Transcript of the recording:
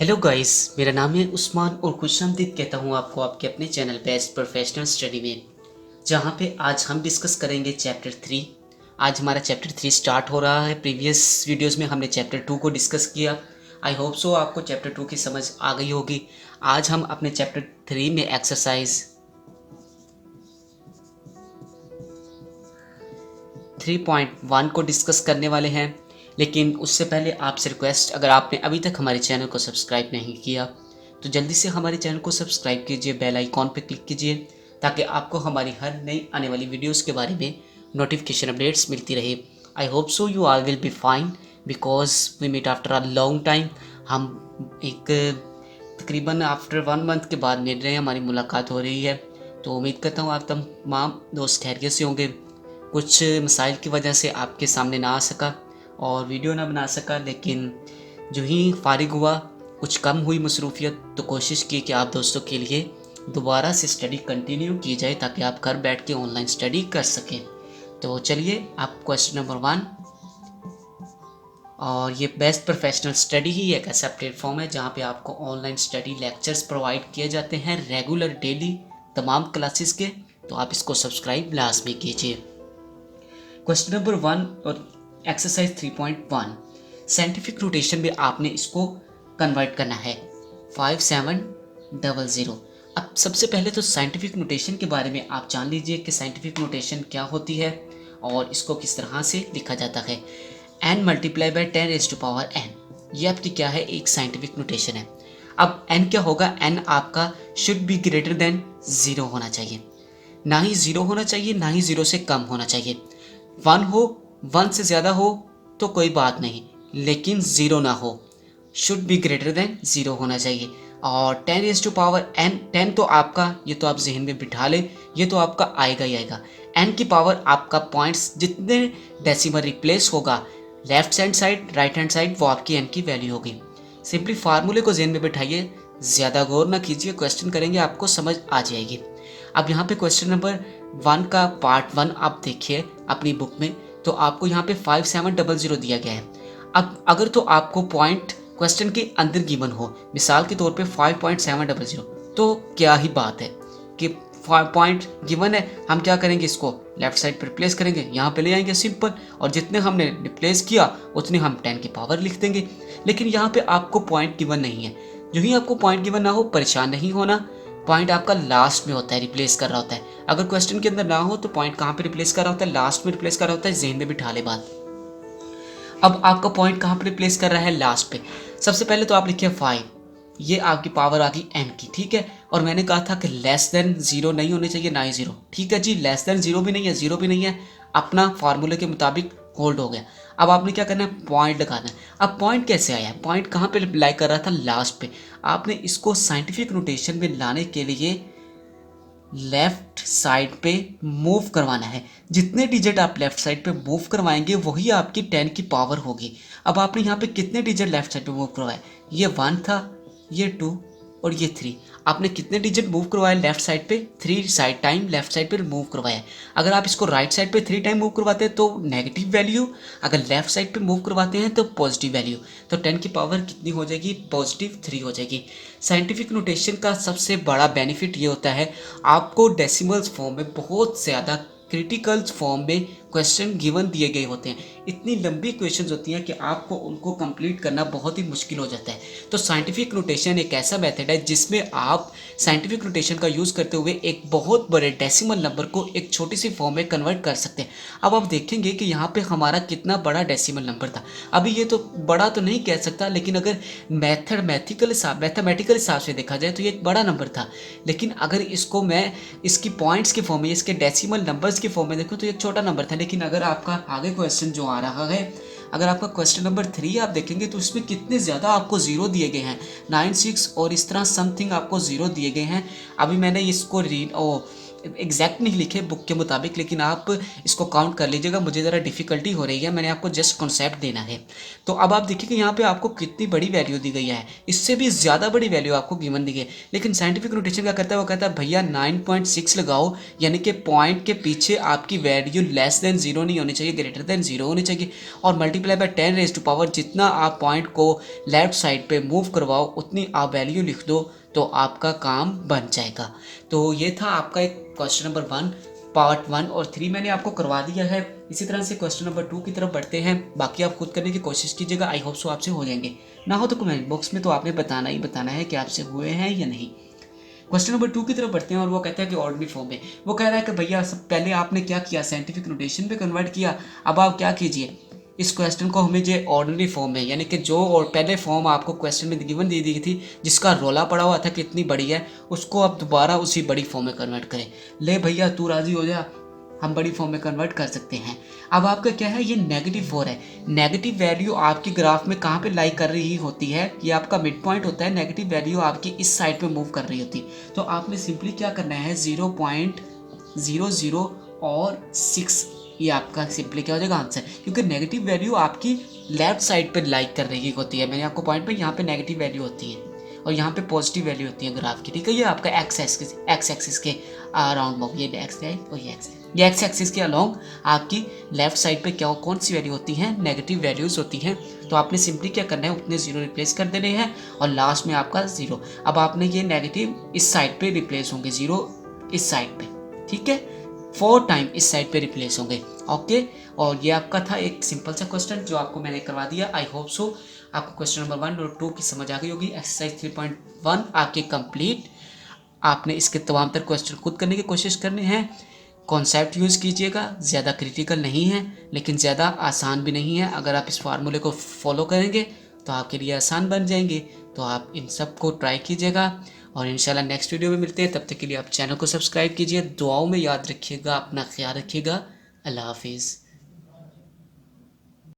Hello guys, मेरा नाम है उस्मान और खुशामदीद कहता हूँ आपको आपके अपने चैनल बेस्ट प्रोफेशनल स्टडी में, जहाँ पे आज हम डिस्कस करेंगे चैप्टर 3। आज हमारा चैप्टर 3 स्टार्ट हो रहा है। प्रीवियस वीडियोस में हमने चैप्टर 2 को डिस्कस किया। आई होप सो आपको चैप्टर 2 की समझ आ गई होगी। आज हम अपने चैप्टर 3 में एक्सरसाइज 3.1 को डिस्कस करने वाले हैं। लेकिन उससे पहले आपसे रिक्वेस्ट, अगर आपने अभी तक हमारे चैनल को सब्सक्राइब नहीं किया तो जल्दी से हमारे चैनल को सब्सक्राइब कीजिए, बेल आइकॉन पर क्लिक कीजिए ताकि आपको हमारी हर नई आने वाली वीडियोस के बारे में नोटिफिकेशन अपडेट्स मिलती रहे। I hope so you all will be fine because we meet after a long time. हम एक तकरीबन आफ्टर 1 मंथ के बाद मिल रहे हैं, हमारी मुलाकात हो रही है। तो उम्मीद करता हूँ आप तमाम दोस्त खैरियत से होंगे। कुछ मसाइल की वजह से आपके सामने ना आ सका और वीडियो ना बना सका, लेकिन जो ही फारिग हुआ, कुछ कम हुई मसरूफियत, तो कोशिश की कि आप दोस्तों के लिए दोबारा से स्टडी कंटिन्यू की जाए ताकि आप घर बैठ के ऑनलाइन स्टडी कर सकें। तो चलिए, आप क्वेश्चन नंबर 1। और ये बेस्ट प्रोफेशनल स्टडी ही एक ऐसा प्लेटफॉर्म है जहाँ पे आपको ऑनलाइन स्टडी लेक्चर्स प्रोवाइड किए जाते हैं रेगुलर डेली तमाम क्लासेस के। तो आप इसको सब्सक्राइब लाजमी कीजिए। क्वेश्चन नंबर 1 और एक्सरसाइज 3.1 साइंटिफिक रोटेशन में आपने इसको कन्वर्ट करना है 5700। अब सबसे पहले तो साइंटिफिक नोटेशन के बारे में आप जान लीजिए कि साइंटिफिक नोटेशन क्या होती है और इसको किस तरह से लिखा जाता है। n मल्टीप्लाई बाय 10⁻n, ये आपकी क्या है, एक साइंटिफिक नोटेशन है। अब n क्या होगा, n आपका शुड बी ग्रेटर देन 0 होना चाहिए, ना ही 0 होना चाहिए ना ही 0 से कम होना चाहिए। 1 हो, 1 से ज़्यादा हो तो कोई बात नहीं, लेकिन 0 ना हो, शुड बी ग्रेटर देन 0 होना चाहिए। और 10⁻n, 10 तो आपका, ये तो आप जहन में बिठा ले, ये तो आपका आएगा ही आएगा। n की पावर आपका पॉइंट्स जितने डेसिमल रिप्लेस होगा left hand side right hand side, वो आपकी n की वैल्यू होगी। सिंपली फार्मूले को जहन में बिठाइए, ज़्यादा गौर ना कीजिए, क्वेश्चन करेंगे आपको समझ आ जाएगी। अब यहाँ पे क्वेश्चन नंबर 1 का पार्ट 1 आप देखिए अपनी बुक में, तो आपको यहाँ पे 5700 दिया गया है। अब अगर तो आपको पॉइंट क्वेश्चन के अंदर गिवन हो, मिसाल के तौर पे 5.700, तो क्या ही बात है कि पॉइंट गिवन है, हम क्या करेंगे, इसको लेफ्ट साइड पर रिप्लेस करेंगे, यहाँ पे ले आएंगे सिंपल, और जितने हमने रिप्लेस किया उतने हम 10 की पावर लिख देंगे। लेकिन यहाँ पे आपको पॉइंट गिवन नहीं है। जो ही आपको पॉइंट गिवन ना हो, परेशान नहीं होना, पॉइंट आपका लास्ट में होता है, रिप्लेस कर रहा होता है। अगर क्वेश्चन के अंदर ना हो तो पॉइंट कहाँ पे रिप्लेस कर रहा होता है, लास्ट में रिप्लेस कर रहा होता है, जहन में बिठा ले बात। अब आपका पॉइंट कहाँ पे रिप्लेस कर रहा है, लास्ट पे। सबसे पहले तो आप लिखिए 5, ये आपकी पावर आ गई n की, ठीक है। और मैंने कहा था कि लेस देन 0 नहीं होने चाहिए, ना ही 0, ठीक है जी। लेस देन 0 भी नहीं है, 0 भी नहीं है, अपना फार्मूले के मुताबिक होल्ड हो गया। अब आपने क्या करना है, पॉइंट लगाना है। अब पॉइंट कैसे आया है, पॉइंट कहाँ पे अप्लाई कर रहा था, लास्ट पे। आपने इसको साइंटिफिक नोटेशन में लाने के लिए लेफ्ट साइड पे मूव करवाना है। जितने डिजिट आप लेफ्ट साइड पे मूव करवाएंगे वही आपकी 10 की पावर होगी। अब आपने यहाँ पे कितने डिजिट लेफ्ट साइड पे मूव करवाए, ये 1 था, ये 2 और ये 3। आपने कितने डिजिट मूव करवाए लेफ्ट साइड पे, 3 साइड टाइम लेफ्ट साइड पे मूव करवाया। अगर आप इसको राइट साइड पे 3 टाइम मूव करवाते हैं तो नेगेटिव वैल्यू, अगर लेफ्ट साइड पे मूव करवाते हैं तो पॉजिटिव वैल्यू। तो 10 की पावर कितनी हो जाएगी, पॉजिटिव 3 हो जाएगी। साइंटिफिक नोटेशन का सबसे बड़ा बेनिफिट ये होता है, आपको डेसिमल्स फॉर्म में बहुत ज़्यादा क्रिटिकल फॉर्म में क्वेश्चन गिवन दिए गए होते हैं। इतनी लंबी क्वेश्चंस होती हैं कि आपको उनको कंप्लीट करना बहुत ही मुश्किल हो जाता है। तो साइंटिफिक नोटेशन एक ऐसा मेथड है जिसमें आप साइंटिफिक नोटेशन का यूज़ करते हुए एक बहुत बड़े डेसिमल नंबर को एक छोटी सी फॉर्म में कन्वर्ट कर सकते हैं। अब आप देखेंगे कि यहाँ पे हमारा कितना बड़ा डेसिमल नंबर था। अभी ये तो बड़ा तो नहीं कह सकता, लेकिन अगर मैथमेटिकल हिसाब से देखा जाए तो ये एक बड़ा नंबर था। लेकिन अगर इसको मैं इसकी पॉइंट्स की फॉर्म में, इसके डेसिमल नंबर्स की फॉर्म में देखूँ तो ये छोटा नंबर था। लेकिन अगर आपका आगे क्वेश्चन जो आ रहा है, अगर आपका क्वेश्चन नंबर 3 आप देखेंगे तो इसमें कितने ज़्यादा आपको ज़ीरो दिए गए हैं, 9, 6 और इस तरह समथिंग आपको ज़ीरो दिए गए हैं। अभी मैंने इसको एग्जैक्ट नहीं लिखे बुक के मुताबिक, लेकिन आप इसको काउंट कर लीजिएगा, मुझे ज़रा डिफ़िकल्टी हो रही है, मैंने आपको जस्ट कॉन्सेप्ट देना है। तो अब आप देखिए कि यहाँ पे आपको कितनी बड़ी वैल्यू दी गई है, इससे भी ज़्यादा बड़ी वैल्यू आपको गिवन दी गई है। लेकिन साइंटिफिक नोटेशन क्या करता है, वो कहता है भैया 9.6 लगाओ, यानी कि पॉइंट के पीछे आपकी वैल्यू लेस देन जीरो नहीं होनी चाहिए, ग्रेटर देन जीरो होनी चाहिए, और multiply by 10 raise to power, जितना आप पॉइंट को लेफ्ट साइड पे मूव करवाओ उतनी आप वैल्यू लिख दो, तो आपका काम बन जाएगा। तो ये था आपका एक क्वेश्चन नंबर 1 पार्ट 1 और 3 मैंने आपको करवा दिया है। इसी तरह से क्वेश्चन नंबर 2 की तरफ बढ़ते हैं, बाकी आप खुद करने की कोशिश कीजिएगा, आई होप सो आपसे हो जाएंगे, ना हो तो कमेंट बॉक्स में तो आपने बताना ही बताना है कि आपसे हुए हैं या नहीं। क्वेश्चन नंबर 2 की तरफ बढ़ते हैं और वो कहता है कि ऑर्डिनरी फॉर्म में, वो कह रहा है कि भैया सब पहले आपने क्या किया, साइंटिफिक नोटेशन पे कन्वर्ट किया, अब आप क्या कीजिए, इस क्वेश्चन को हमें जो ऑर्डिनरी फॉर्म में, यानी कि जो और पहले फॉर्म आपको क्वेश्चन में गिवन दी थी जिसका रोला पड़ा हुआ था कितनी बड़ी है, उसको आप दोबारा उसी बड़ी फॉर्म में कन्वर्ट करें। ले भैया तू राजी हो जा, हम बड़ी फॉर्म में कन्वर्ट कर सकते हैं। अब आपका क्या है, ये -4 है, नेगेटिव वैल्यू आपकी ग्राफ में कहाँ पे लाई कर रही होती है, ये आपका मिड पॉइंट होता है, नेगेटिव वैल्यू आपकी इस साइड पे मूव कर रही होती है। तो आपने सिंपली क्या करना है, 0.00 और 6, ये आपका सिंपली क्या हो जाएगा आंसर, क्योंकि नेगेटिव वैल्यू आपकी लेफ्ट साइड पे लाइक कर रही होती है। मैंने आपको पॉइंट पे यहाँ पे नेगेटिव वैल्यू होती है और यहाँ पे पॉजिटिव वैल्यू होती है ग्राफ की, ठीक है। ये आपका एक्स एक्सिस के अराउंड मूव, ये एक्स है और ये एक्स एक्सिस के अलोंग आपकी लेफ्ट साइड पे क्या कौन सी वैल्यू होती है, नेगेटिव वैल्यूज होती हैं। तो आपने सिंपली क्या करना है, उतने जीरो रिप्लेस कर देने हैं और लास्ट में आपका जीरो। अब आपने ये नेगेटिव इस साइड पे रिप्लेस होंगे, जीरो इस साइड पे, ठीक है, 4 टाइम इस साइड पे रिप्लेस होंगे, ओके। और ये आपका था एक सिंपल सा क्वेश्चन जो आपको मैंने करवा दिया। आई होप सो आपको क्वेश्चन नंबर 1 और 2 की समझ आ गई होगी। एक्सरसाइज 3.1 आपके कंप्लीट। आपने इसके तमाम तर क्वेश्चन खुद करने की कोशिश करनी है, कॉन्सेप्ट यूज़ कीजिएगा, ज़्यादा क्रिटिकल नहीं है लेकिन ज़्यादा आसान भी नहीं है। अगर आप इस फार्मूले को फॉलो करेंगे तो आपके लिए आसान बन जाएंगे। तो आप इन सब को ट्राई कीजिएगा और इंशाल्लाह नेक्स्ट वीडियो में मिलते हैं। तब तक के लिए आप चैनल को सब्सक्राइब कीजिए, दुआओं में याद रखिएगा, अपना ख्याल रखिएगा। अल्लाह हाफिज़।